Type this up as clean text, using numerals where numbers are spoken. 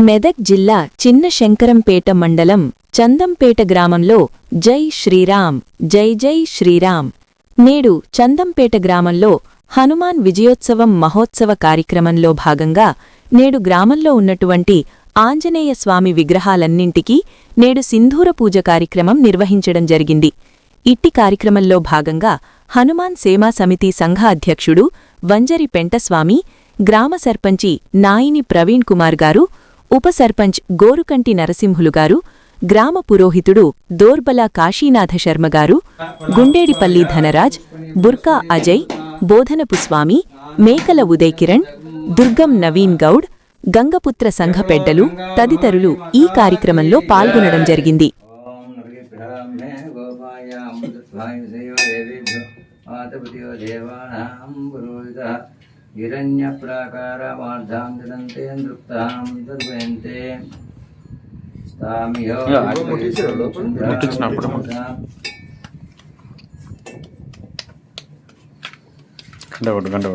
మెదక్ జిల్లా చిన్న శంకరంపేట మండలం చందంపేట గ్రామంలో జై శ్రీరామ్ జై జై శ్రీరామ్ నేడు చందంపేట గ్రామంలో హనుమాన్ విజయోత్సవం మహోత్సవ కార్యక్రమంలో భాగంగా నేడు గ్రామంలో ఉన్నటువంటి ఆంజనేయ స్వామి విగ్రహాలన్నింటికీ నేడు సింధూర పూజ కార్యక్రమం నిర్వహించడం జరిగింది. ఇట్టి కార్యక్రమంలో భాగంగా హనుమాన్ సేమా సమితి సంఘ అధ్యక్షుడు వంజరి పెంటస్వామి, గ్రామ సర్పంచి నాయిని ప్రవీణ్ కుమార్ గారు, ఉప సర్పంచ్ గోరుకంటి నరసింహులు గారు, గ్రామ పురోహితుడు దోర్బల కాశీనాథ శర్మ గారు, గుండేడిపల్లి ధనరాజ్, బుర్కా అజయ్, బోధనపు స్వామి, మేకల ఉదయ్ కిరణ్, దుర్గం నవీన్ గౌడ్, గంగపుత్ర సంఘ పెద్దలు తదితరులు ఈ కార్యక్రమంలో పాల్గొనడం జరిగింది. గంట